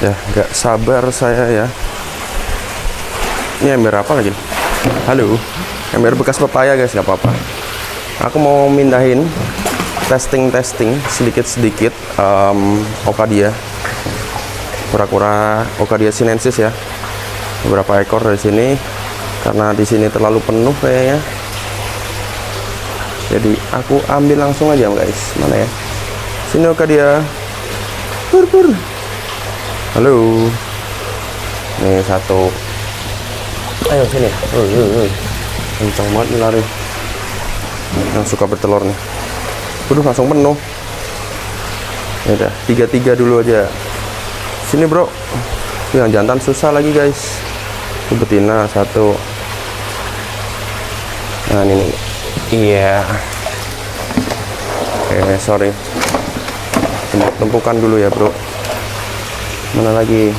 Ya, nggak sabar saya ya. Ini ember apa lagi? Halo, ember bekas pepaya guys, nggak apa-apa. Aku mau mindahin testing sedikit Ocadia, kura-kura Ocadia sinensis ya. Beberapa ekor dari sini, karena di sini terlalu penuh kayaknya. Jadi aku ambil langsung aja guys. Mana ya? Sini Ocadia. Pur. Halo. Nih satu. Ayo sini. Kencang banget nih lari. Yang suka bertelur nih. Waduh, langsung penuh. Ya udah, 3 dulu aja. Sini bro. Yang jantan susah lagi guys. Itu betina satu. Nah ini nih. Iya. Sorry. Tumpukan dulu ya bro. Mana lagi?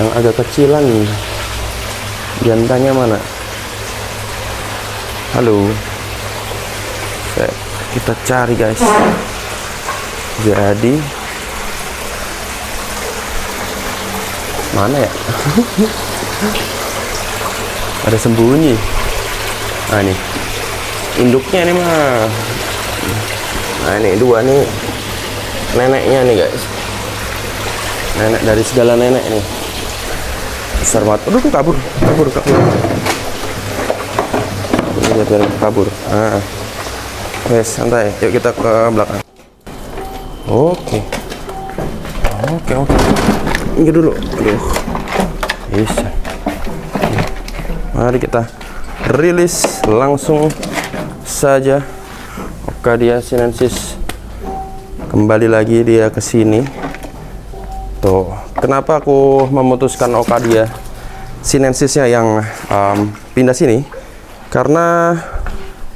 Yang agak kecilan nih. Jantannya mana? Halo. Kita cari guys. Jadi mana ya? Ada sembunyi. Nah ini induknya nih mah. Nah ini dua nih neneknya nih guys. Nenek dari segala nenek nih. Besar banget. Aduh, kabur. Biar kabur. Nah. Guys, santai. Yuk kita ke belakang. Oke. Ini dulu. Aduh. Bisa. Mari kita rilis langsung saja. Ocadia sinensis. Kembali lagi dia ke sini. Tuh, kenapa aku memutuskan Ocadia sinensisnya yang pindah sini? Karena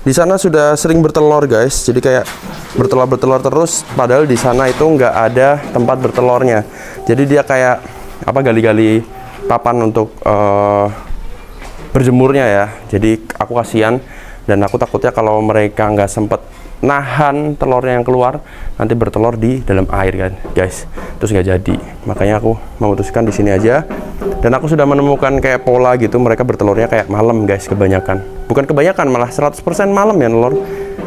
di sana sudah sering bertelur guys. Jadi kayak bertelur terus, padahal di sana itu nggak ada tempat bertelurnya. Jadi dia kayak apa, gali-gali papan untuk berjemurnya ya. Jadi aku kasihan, dan aku takutnya kalau mereka nggak sempet nahan telurnya yang keluar, nanti bertelur di dalam air kan guys, terus nggak jadi. Makanya aku memutuskan di sini aja, dan aku sudah menemukan kayak pola gitu, mereka bertelurnya kayak malam guys, bukan kebanyakan, malah 100% malam ya telur.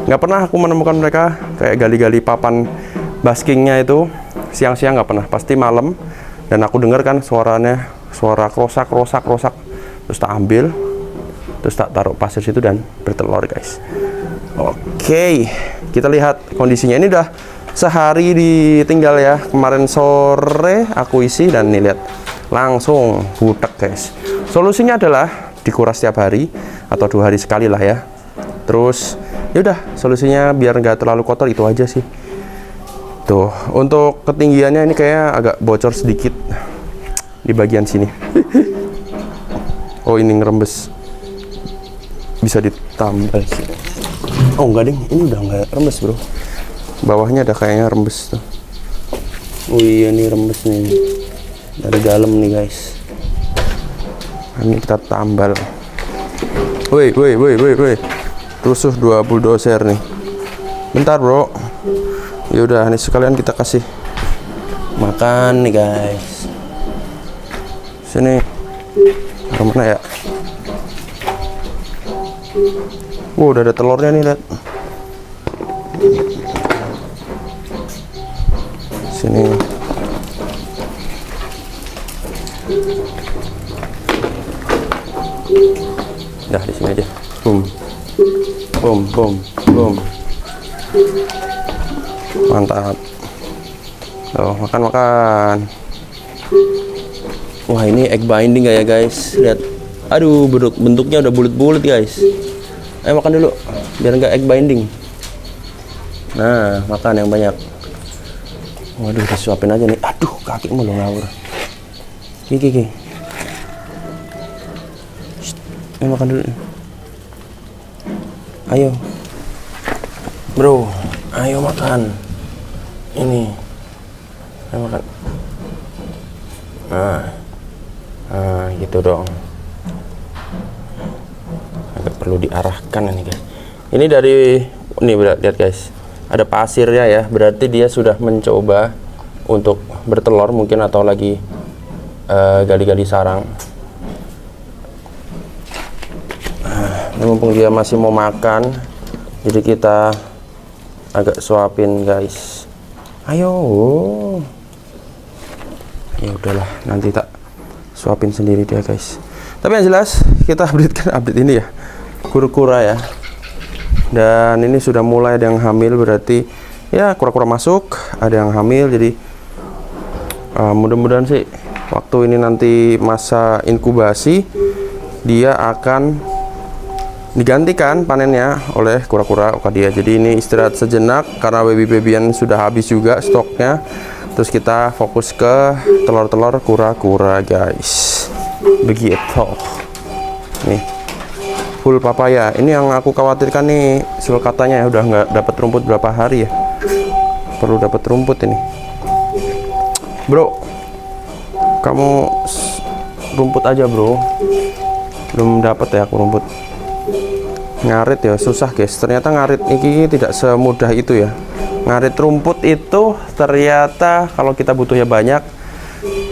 Nggak pernah aku menemukan mereka kayak gali-gali papan baskingnya itu siang-siang, nggak pernah, pasti malam. Dan aku dengar kan suara krosak, terus tak ambil, terus tak taruh pasir situ dan bertelur guys. Oke, kita lihat kondisinya. Ini udah sehari ditinggal ya. Kemarin sore aku isi, dan nih lihat langsung butek guys. Solusinya adalah dikuras setiap hari atau 2 hari sekali lah ya. Terus ya udah, solusinya biar nggak terlalu kotor itu aja sih. Tuh, untuk ketinggiannya ini kayak agak bocor sedikit di bagian sini. Oh, ini ngerembes. Bisa ditambal sih. Oh enggak ding, ini udah nggak rembes bro. Bawahnya ada kayaknya rembes tuh. Oh iya, nih rembes nih dari dalam nih guys. Ini kita tambal. Woi. Rusuh 2 bulldozer nih. Bentar bro. Yaudah, ini sekalian kita kasih makan nih guys. Sini. Mana ya? Wow, udah ada telurnya nih, lihat. Sini. Dah di sini aja. Boom. Mantap. Tuh, makan. Wah, ini egg binding gak ya guys? Lihat. Aduh, bentuknya udah bulat-bulat guys. Ayo makan dulu, biar nggak egg binding. Nah, makan yang banyak. Waduh, disuapin aja nih. Aduh, kaki mulu ngawur. Kiki. Ayo makan dulu. Ayo, bro. Ayo makan. Ini. Ayo makan. Nah, gitu dong. Perlu diarahkan ini guys. Ini dari ini lihat guys, ada pasirnya ya, berarti dia sudah mencoba untuk bertelur mungkin, atau lagi gali-gali sarang. Ini mumpung dia masih mau makan, jadi kita agak suapin guys. Ayo. Ya udahlah, nanti tak suapin sendiri dia guys. Tapi yang jelas kita update ini ya, kura-kura ya. Dan ini sudah mulai ada yang hamil, berarti ya kura-kura masuk, ada yang hamil. Jadi mudah-mudahan sih waktu ini nanti masa inkubasi dia akan digantikan panennya oleh kura-kura Okadia. Jadi ini istirahat sejenak karena baby-babyan sudah habis juga stoknya. Terus kita fokus ke telur-telur kura-kura guys. Begitu. Nih, full papaya. Ini yang aku khawatirkan nih, sulcatanya ya udah nggak dapat rumput berapa hari ya. Perlu dapat rumput ini. Bro, kamu rumput aja bro. Belum dapat ya aku rumput. Ngarit ya susah guys. Ternyata ngarit ini tidak semudah itu ya. Ngarit rumput itu ternyata kalau kita butuhnya banyak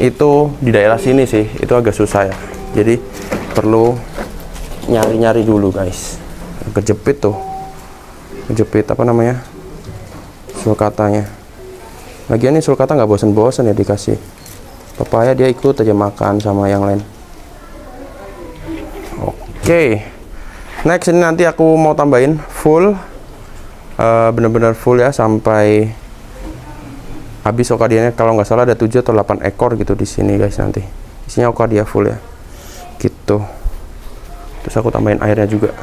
itu di daerah sini sih itu agak susah ya. Jadi perlu nyari-nyari dulu guys. Kejepit tuh, kejepit apa namanya, sulcatanya. Lagian ini sulcata nggak bosan-bosan ya dikasih papaya, dia ikut aja makan sama yang lain. Oke, next ini nanti aku mau tambahin full, bener-bener full ya sampai habis Okadianya. Kalau nggak salah ada 7 atau 8 ekor gitu di sini guys, nanti isinya Okadia full ya gitu. Terus aku tambahin airnya juga,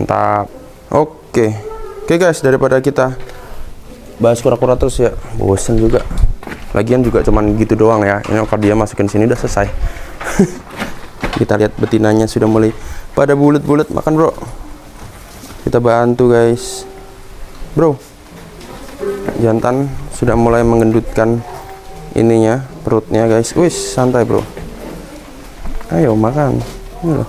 mantap. Oke guys, daripada kita bahas kura-kura terus ya bosen juga. Lagian juga cuman gitu doang ya, ini Okadia masukin sini udah selesai. Kita lihat betinanya sudah mulai pada bulat-bulat makan bro. Kita bantu guys bro. Jantan sudah mulai menggendutkan ininya, perutnya guys. Wis, santai bro. Ayo makan. Ini loh.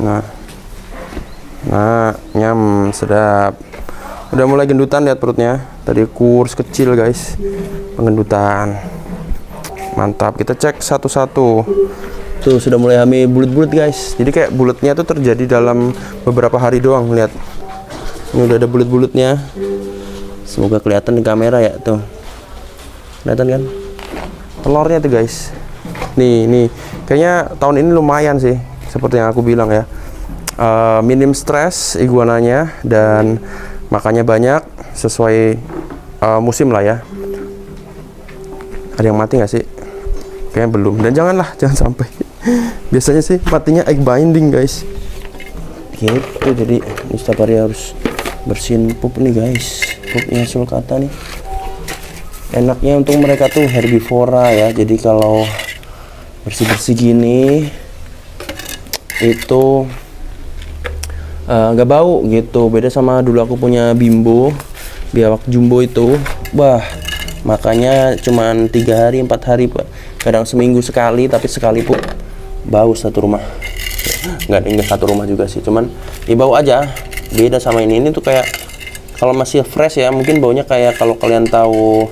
Nah, nyam, sedap. Udah mulai gendutan, lihat perutnya. Tadi kurs kecil guys, penggendutan. Mantap. Kita cek satu-satu. Tuh sudah mulai hamil bulat-bulat guys. Jadi kayak bulatnya tuh terjadi dalam beberapa hari doang. Lihat, ini udah ada bulat-bulatnya. Semoga kelihatan di kamera ya tuh. Kelihatan kan? Telurnya tuh guys. Nih. Kayaknya tahun ini lumayan sih. Seperti yang aku bilang ya. Minim stres iguananya dan makannya banyak sesuai musim lah ya. Ada yang mati nggak sih? Kayaknya belum. Dan jangan sampai. Biasanya sih matinya egg binding guys. Gitu, jadi ini setiap hari harus bersihin pup nih guys. Pupnya sulcata nih. Enaknya untuk mereka tuh herbivora ya. Jadi kalau bersih-bersih gini itu nggak bau gitu. Beda sama dulu aku punya bimbo, biawak jumbo itu. Wah, makanya cuman 3 hari 4 hari pak, kadang seminggu sekali, tapi sekali pun bau satu rumah. Nggak satu rumah juga sih, cuman bau aja. Beda sama ini tuh kayak kalau masih fresh ya, mungkin baunya kayak kalau kalian tahu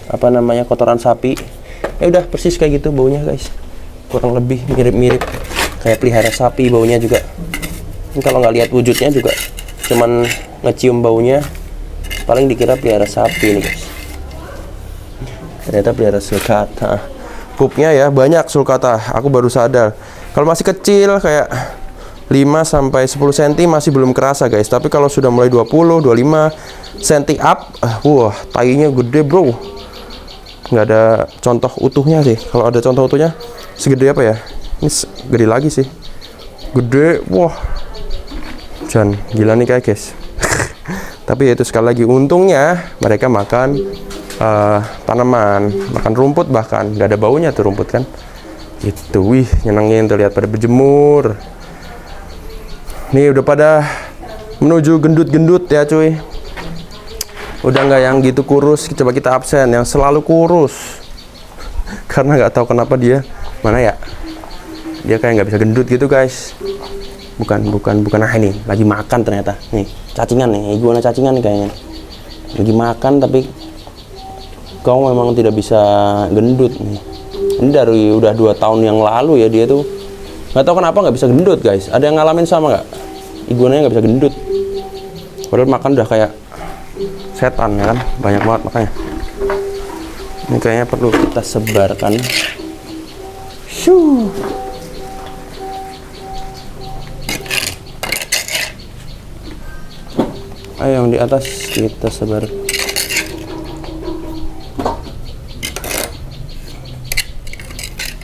apa namanya, kotoran sapi ya, udah persis kayak gitu baunya guys, kurang lebih mirip-mirip kayak pelihara sapi baunya juga. Ini kalau nggak lihat wujudnya juga cuman ngecium baunya, paling dikira pelihara sapi nih guys. Ternyata pelihara sulcata. Pupnya ya banyak sulcata, aku baru sadar. Kalau masih kecil kayak 5-10 cm masih belum kerasa guys, tapi kalau sudah mulai 20-25 cm up, wah tainya gede bro. Nggak ada contoh utuhnya sih. Kalau ada contoh utuhnya segede apa ya? Ini gede lagi sih, gede, wah Jan, gila nih kayak guys. Tapi itu sekali lagi untungnya mereka makan tanaman, makan rumput, bahkan nggak ada baunya tuh rumput kan. Itu wih nyenengin tuh, lihat pada berjemur. Nih udah pada menuju gendut-gendut ya cuy. Udah nggak yang gitu kurus, coba kita absen yang selalu kurus. Karena nggak tahu kenapa dia mana ya, dia kayak nggak bisa gendut gitu guys. bukan. Nah ini lagi makan ternyata. Nih cacingan nih, iguana cacingan nih kayaknya. Lagi makan tapi kau memang tidak bisa gendut nih. Ini dari udah 2 tahun yang lalu ya dia tuh. Nggak tahu kenapa nggak bisa gendut guys. Ada yang ngalamin sama nggak? Iguananya nggak bisa gendut. Padahal makan udah kayak setan ya kan, banyak banget makanya. Ini kayaknya perlu kita sebarkan. Shoo. Ayo yang di atas kita sebar.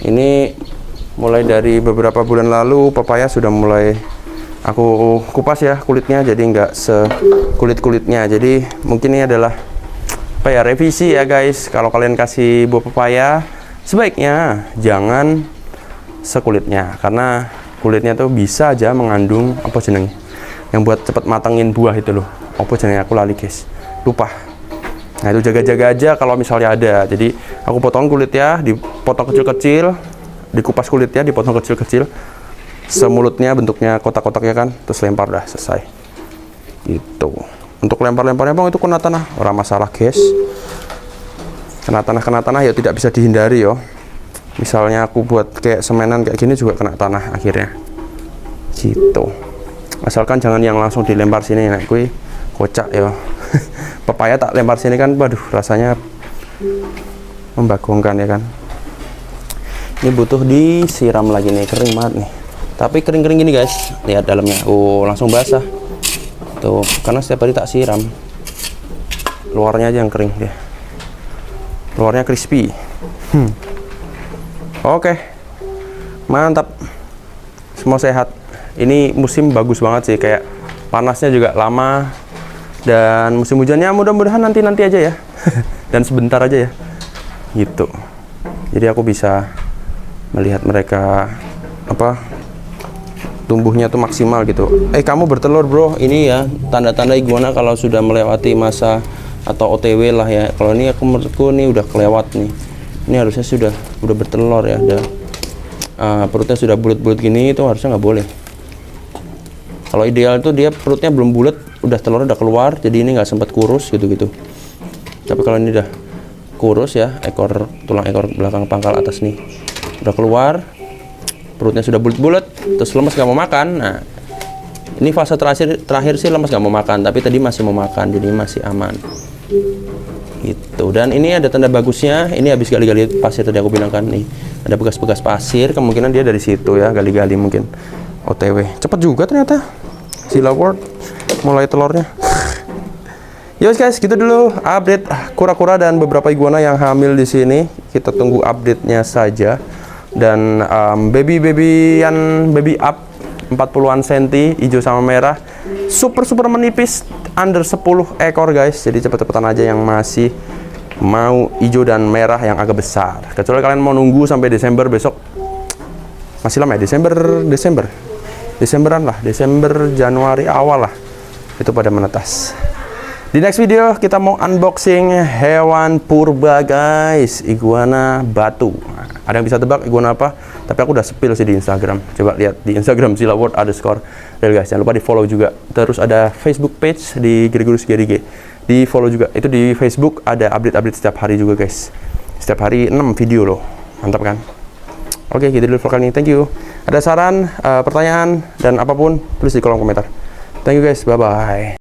Ini mulai dari beberapa bulan lalu pepaya sudah mulai aku kupas ya kulitnya, jadi nggak sekulit-kulitnya. Jadi mungkin ini adalah apa ya, revisi ya guys. Kalau kalian kasih buah pepaya sebaiknya jangan sekulitnya, karena kulitnya tuh bisa aja mengandung apa jeneng yang buat cepet matangin buah itu loh. Apa jenengnya aku lali guys, lupa. Nah itu jaga-jaga aja kalau misalnya ada. Jadi aku potong kulitnya, dipotong kecil-kecil, dikupas kulitnya, dipotong kecil-kecil, semulutnya bentuknya kotak-kotak ya kan, terus lempar, dah selesai. Gitu. Untuk lempar-lemparnya bang itu kena tanah, orang masalah guys. Kena tanah ya tidak bisa dihindari yo. Misalnya aku buat kayak semenan kayak gini juga kena tanah akhirnya. Gitu. Asalkan jangan yang langsung dilempar sini, nah gue kocak ya. Pepaya tak lempar sini kan, waduh rasanya membagongkan ya kan. Ini butuh disiram lagi nih, kering banget nih. Tapi kering-kering gini guys, lihat dalamnya. Oh langsung basah. Tuh, karena setiap hari tak siram. Luarnya aja yang kering dia. Luarnya crispy. Oke. Mantap. Semua sehat. Ini musim bagus banget sih, kayak panasnya juga lama. Dan musim hujannya mudah-mudahan nanti aja ya. Dan sebentar aja ya. Gitu. Jadi aku bisa melihat mereka apa tumbuhnya tuh maksimal gitu. Kamu bertelur bro, ini ya tanda-tanda iguana kalau sudah melewati masa atau OTW lah ya. Kalau ini aku menurutku ini udah kelewat nih. Ini harusnya sudah bertelur ya. Perutnya sudah bulat-bulat gini, itu harusnya nggak boleh. Kalau ideal itu dia perutnya belum bulat, udah telurnya udah keluar, jadi ini nggak sempat kurus gitu. Tapi kalau ini udah kurus ya, tulang ekor belakang pangkal atas nih udah keluar, perutnya sudah bulat-bulat, terus lemas nggak mau makan. Nah ini fase terakhir sih lemas nggak mau makan, tapi tadi masih mau makan, jadi masih aman gitu. Dan ini ada tanda bagusnya, ini habis gali-gali pasir tadi aku bilang kan, nih ada bekas-bekas pasir, kemungkinan dia dari situ ya, gali-gali mungkin OTW. Cepet juga ternyata Sila World mulai telurnya. Yos guys, gitu dulu update kura-kura dan beberapa iguana yang hamil di sini. Kita tunggu update-nya saja. Dan baby up 40-an senti, hijau sama merah, super menipis, under 10 ekor guys. Jadi cepet-cepetan aja yang masih mau hijau dan merah yang agak besar. Kecuali kalian mau nunggu sampai Desember besok, masih lama ya, Desemberan lah, Desember Januari awal lah itu pada menetas. Di next video kita mau unboxing hewan purba guys, iguana batu. Ada yang bisa tebak iguana apa? Tapi aku udah spill sih di Instagram. Coba lihat di Instagram @silaword_real guys. Jangan lupa di follow juga. Terus ada Facebook page di Gregorius GRG. Di follow juga. Itu di Facebook ada update setiap hari juga guys. Setiap hari 6 video loh. Mantap kan? Oke, gitu dulu vlog kali ini. Thank you. Ada saran, pertanyaan dan apapun tulis di kolom komentar. Thank you guys. Bye bye.